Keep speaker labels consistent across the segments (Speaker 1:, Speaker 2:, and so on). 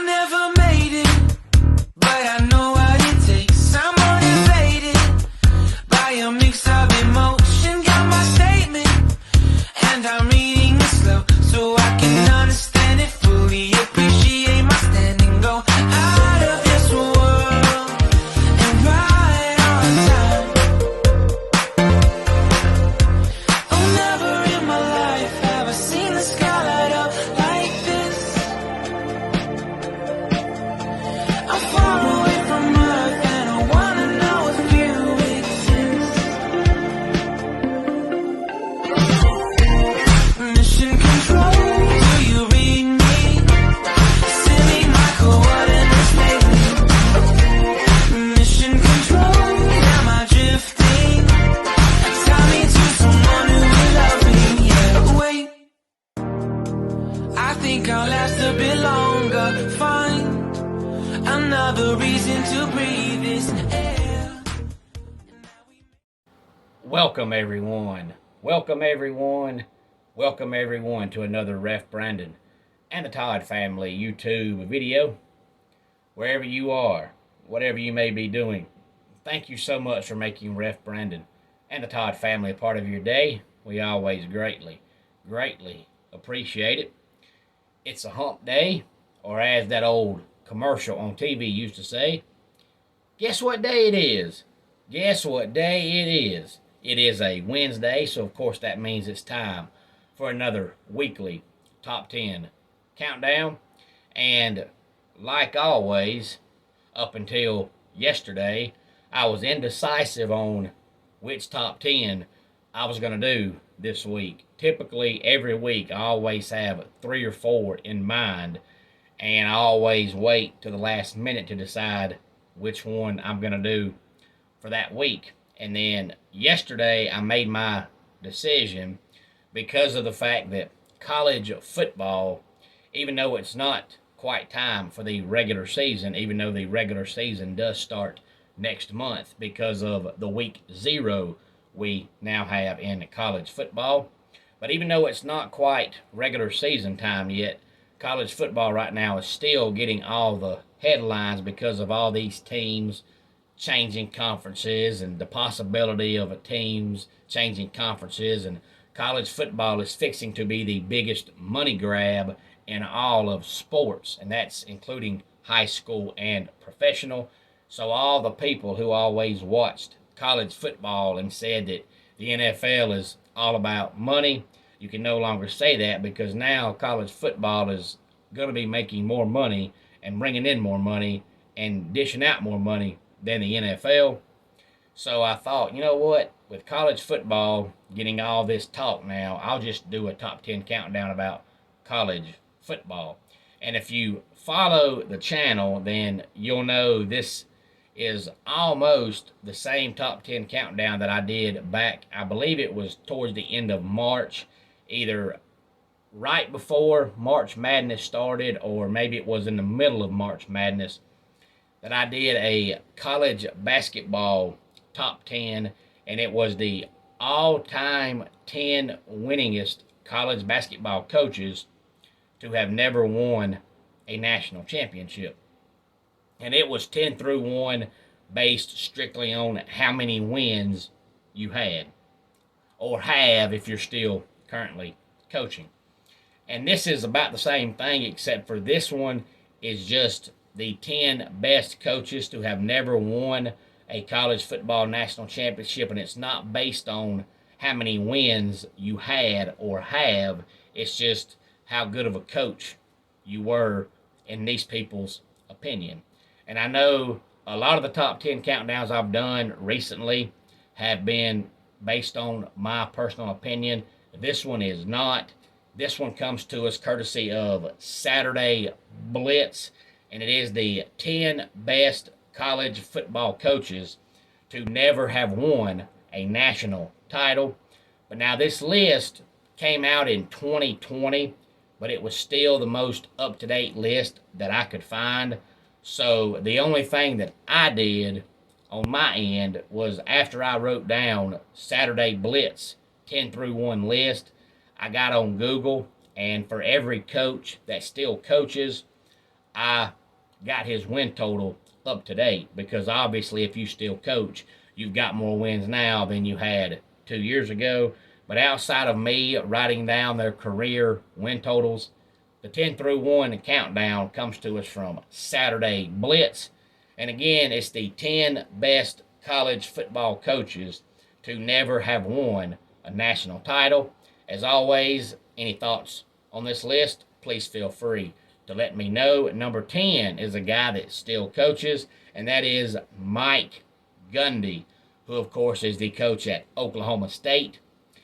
Speaker 1: never made it, but I know what it takes. I'm motivated by a mix of emotion. Got my statement, and I'm reading it slow so I can understand it fully. Appreciate my standing, go out of this world and right on time. Oh, never in my life have I seen the sky light up like this. I'm far away from Earth and I wanna know if you exist. Mission control, do you read me? Send me my coordinates lately. Mission control, am I drifting? Tie me to someone who will love me, yeah. Wait, I think I'll last a bit longer. Find another reason to breathe this air.
Speaker 2: Welcome everyone. Welcome everyone. Welcome everyone to another Ref Brandon and the Todd family YouTube video. Wherever you are, whatever you may be doing, thank you so much for making Ref Brandon and the Todd family a part of your day. We always greatly appreciate it. It's a hump day, or as that old commercial on TV used to say, guess what day it is? Guess what day it is? It is a Wednesday, so of course that means it's time for another weekly Top 10 countdown. And like always, up until yesterday, I was indecisive on which Top 10 I was going to do this week. Typically, every week, I always have 3 or 4 in mind, and I always wait to the last minute to decide which one I'm going to do for that week. And then yesterday, I made my decision because of the fact that college football, even though it's not quite time for the regular season, even though the regular season does start next month because of the week 0 we now have in college football. But even though it's not quite regular season time yet, college football right now is still getting all the headlines because of all these teams changing conferences and the possibility of teams changing conferences. And college football is fixing to be the biggest money grab in all of sports, and that's including high school and professional. So all the people who always watched college football and said that the NFL is all about money, you can no longer say that, because now college football is going to be making more money and bringing in more money and dishing out more money than the NFL. So I thought, you know what, with college football getting all this talk now, I'll just do a top 10 countdown about college football. And if you follow the channel, then you'll know this is almost the same top 10 countdown that I did back, I believe it was towards the end of March, either right before March Madness started or maybe it was in the middle of March Madness, that I did a college basketball top 10, and it was the all-time 10 winningest college basketball coaches to have never won a national championship. And it was 10 through 1 based strictly on how many wins you had, or have if you're still currently coaching. And this is about the same thing, except for this one is just the 10 best coaches to have never won a college football national championship, and it's not based on how many wins you had or have. It's just how good of a coach you were in these people's opinion. And I know a lot of the top 10 countdowns I've done recently have been based on my personal opinion. This one is not. This one comes to us courtesy of Saturday Blitz, and it is the 10 best college football coaches to never have won a national title. But now this list came out in 2020, but it was still the most up-to-date list that I could find. So the only thing that I did on my end was, after I wrote down Saturday Blitz 10 through 1 list, I got on Google, and for every coach that still coaches, I got his win total up to date, because obviously if you still coach, you've got more wins now than you had 2 years ago. But outside of me writing down their career win totals, the 10 through 1 countdown comes to us from Saturday Blitz. And again, it's the 10 best college football coaches to never have won a national title. As always, any thoughts on this list, please feel free to let me know. Number 10 is a guy that still coaches, and that is Mike Gundy, who of course is the coach at Oklahoma State.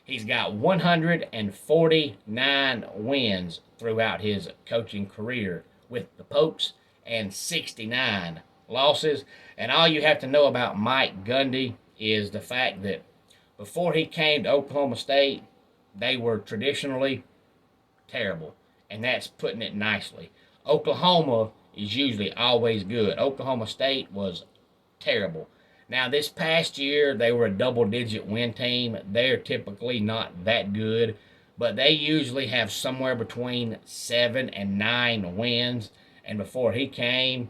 Speaker 2: He's got 149 wins throughout his coaching career with the Pokes and 69 losses. And all you have to know about Mike Gundy is the fact that before he came to Oklahoma State, they were traditionally terrible. And that's putting it nicely. Oklahoma is usually always good. Oklahoma State was terrible. Now, this past year, they were a double-digit win team. They're typically not that good, but they usually have somewhere between 7 and 9 wins. And before he came,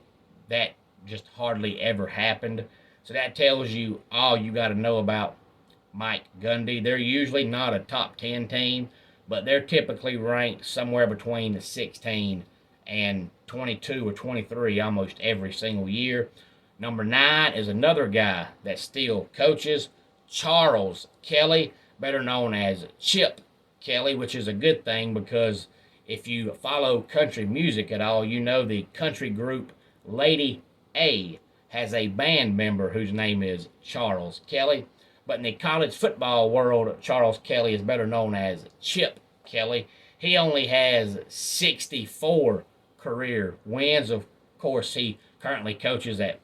Speaker 2: that just hardly ever happened. So that tells you all you got to know about Mike Gundy. They're usually not a top 10 team, but they're typically ranked somewhere between 16 and 22 or 23 almost every single year. Number 9 is another guy that still coaches, Charles Kelly, better known as Chip Kelly, which is a good thing, because if you follow country music at all, you know the country group Lady A has a band member whose name is Charles Kelly. But in the college football world, Charles Kelly is better known as Chip Kelly. He only has 64 career wins. Of course, he currently coaches at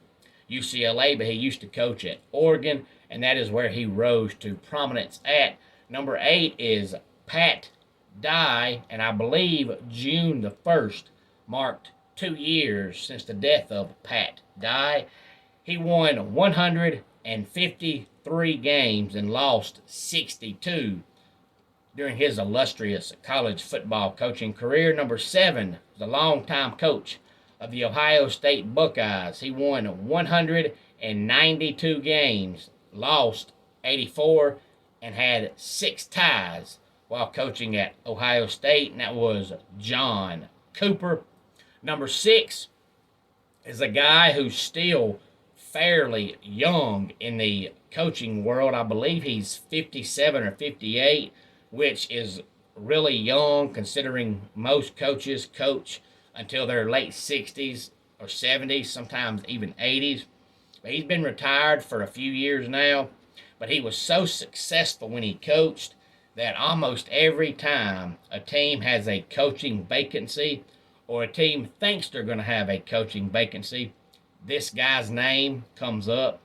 Speaker 2: UCLA, but he used to coach at Oregon, and that is where he rose to prominence at. Number 8 is Pat Dye, and I believe June the 1st marked 2 years since the death of Pat Dye. He won 153 games and lost 62 during his illustrious college football coaching career. Number 7 is a longtime coach of the Ohio State Buckeyes. He won 192 games, lost 84, and had 6 ties while coaching at Ohio State, and that was John Cooper. Number 6 is a guy who's still fairly young in the coaching world. I believe he's 57 or 58, which is really young considering most coaches coach until their late 60s or 70s, sometimes even 80s. But he's been retired for a few years now, but he was so successful when he coached that almost every time a team has a coaching vacancy, or a team thinks they're going to have a coaching vacancy, this guy's name comes up.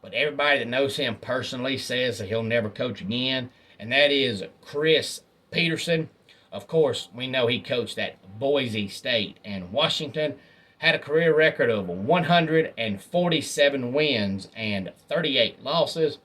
Speaker 2: But everybody that knows him personally says that he'll never coach again, and that is Chris Petersen. Of course, we know he coached at Boise State and Washington, had a career record of 147 wins and 38 losses.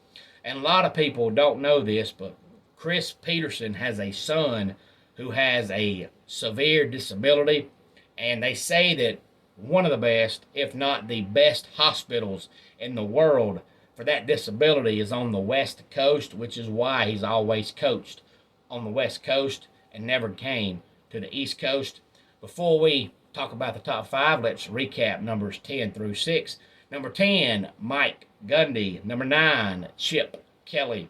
Speaker 2: And a lot of people don't know this, but Chris Petersen has a son who has a severe disability, and they say that one of the best, if not the best, hospitals in the world for that disability is on the West Coast, which is why he's always coached on the West Coast and never came to the East Coast. Before we talk about the top 5, let's recap numbers 10 through 6. Number 10, Mike Gundy. Number 9, Chip Kelly.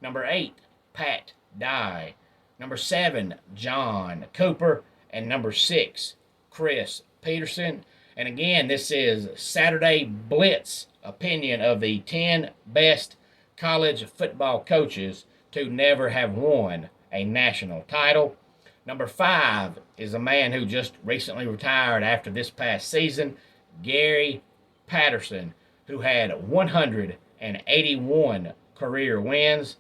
Speaker 2: Number 8, Pat Dye. Number 7, John Cooper. And number 6, Chris Petersen. And again, this is Saturday Blitz opinion of the 10 best college football coaches to never have won a national title. Number 5 is a man who just recently retired after this past season, Gary Patterson, who had 181 career wins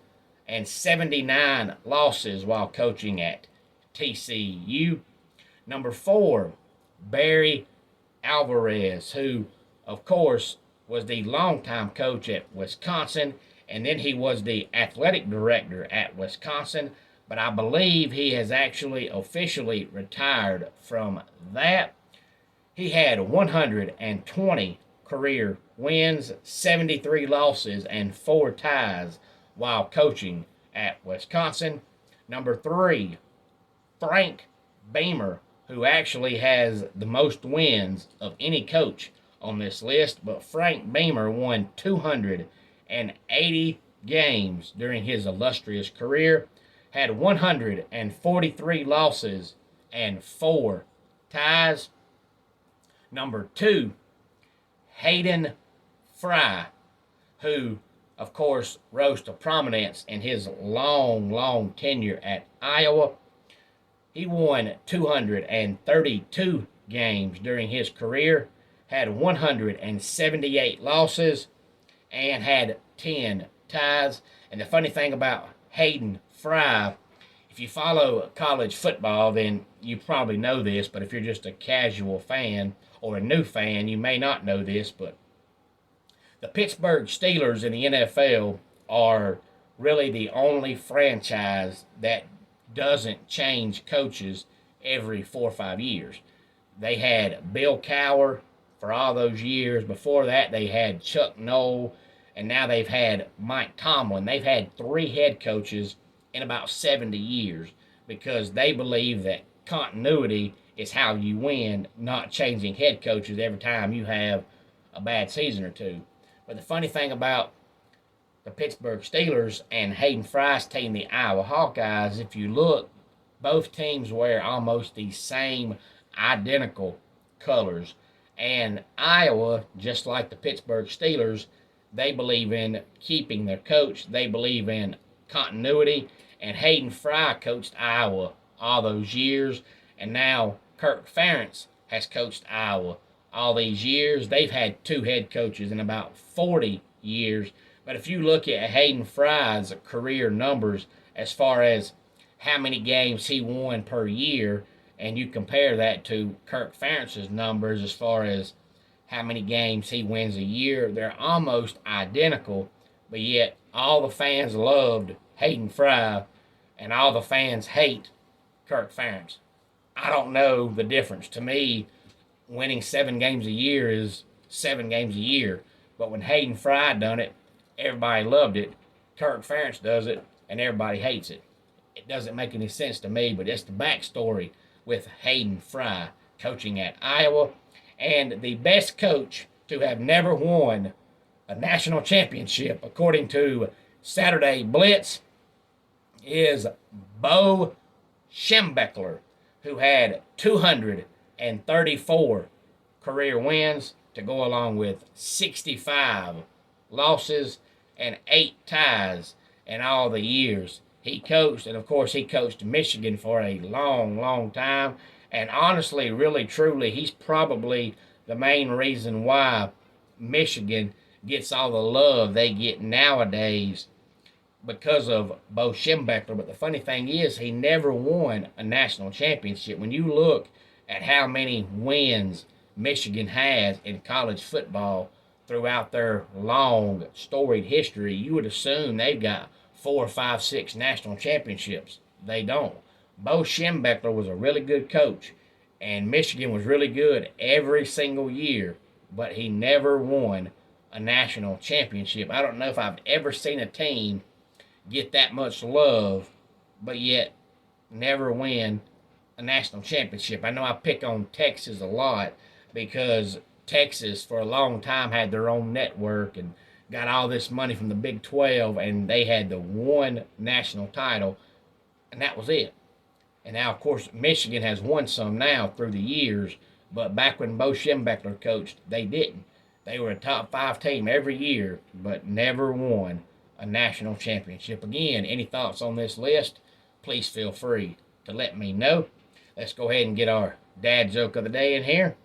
Speaker 2: and 79 losses while coaching at TCU. Number 4, Barry Alvarez, who, of course, was the longtime coach at Wisconsin, and then he was the athletic director at Wisconsin, but I believe he has actually officially retired from that. He had 120 career wins, 73 losses, and 4 ties while coaching at Wisconsin. Number 3, Frank Beamer, who actually has the most wins of any coach on this list, but Frank Beamer won 280 games during his illustrious career, had 143 losses and 4 ties. Number 2, Hayden Fry, who, of course, rose to prominence in his long tenure at Iowa. He won 232 games during his career, had 178 losses, and had 10 ties. And the funny thing about Hayden Fry, if you follow college football, then you probably know this, but if you're just a casual fan or a new fan, you may not know this, but the Pittsburgh Steelers in the NFL are really the only franchise that doesn't change coaches every 4 or 5 years. They had Bill Cowher for all those years. Before that, they had Chuck Noll, and now they've had Mike Tomlin. They've had 3 head coaches in about 70 years because they believe that continuity is how you win, not changing head coaches every time you have a bad season or two. But the funny thing about the Pittsburgh Steelers and Hayden Fry's team, the Iowa Hawkeyes, if you look, both teams wear almost the same identical colors. And Iowa, just like the Pittsburgh Steelers, they believe in keeping their coach. They believe in continuity. And Hayden Fry coached Iowa all those years. And now Kirk Ferentz has coached Iowa all these years. They've had 2 head coaches in about 40 years. But if you look at Hayden Fry's career numbers as far as how many games he won per year, and you compare that to Kirk Ferentz's numbers as far as how many games he wins a year, they're almost identical, but yet all the fans loved Hayden Fry and all the fans hate Kirk Ferentz. I don't know the difference. To me, winning 7 games a year is 7 games a year, but when Hayden Fry done it, everybody loved it. Kirk Ferentz does it, and everybody hates it. It doesn't make any sense to me, but it's the backstory with Hayden Fry coaching at Iowa. And the best coach to have never won a national championship, according to Saturday Blitz, is Bo Schembechler, who had 234 career wins to go along with 65 losses and 8 ties in all the years he coached. And of course, he coached Michigan for a long time. And honestly, really, truly, he's probably the main reason why Michigan gets all the love they get nowadays because of Bo Schembechler. But the funny thing is, he never won a national championship. When you look at how many wins Michigan has in college football throughout their long, storied history, you would assume they've got 4, 5, 6 national championships. They don't. Bo Schembechler was a really good coach, and Michigan was really good every single year, but he never won a national championship. I don't know if I've ever seen a team get that much love, but yet never win a national championship. I know I pick on Texas a lot because Texas for a long time had their own network and got all this money from the Big 12, and they had the one national title, and that was it. And now, of course, Michigan has won some now through the years, but back when Bo Schembechler coached, they didn't. They were a top 5 team every year, but never won a national championship. Again, any thoughts on this list, please feel free to let me know. Let's go ahead and get our dad joke of the day in here.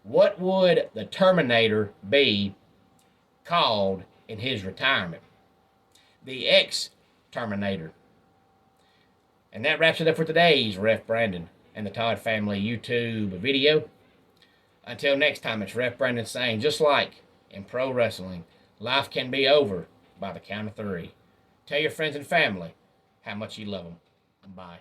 Speaker 2: What would the Terminator be called in his retirement? The X-Terminator. And that wraps it up for today's Ref Brandon and the Todd Family YouTube video. Until next time, it's Ref Brandon saying, just like in pro wrestling, life can be over by the count of 3. Tell your friends and family how much you love them. Bye.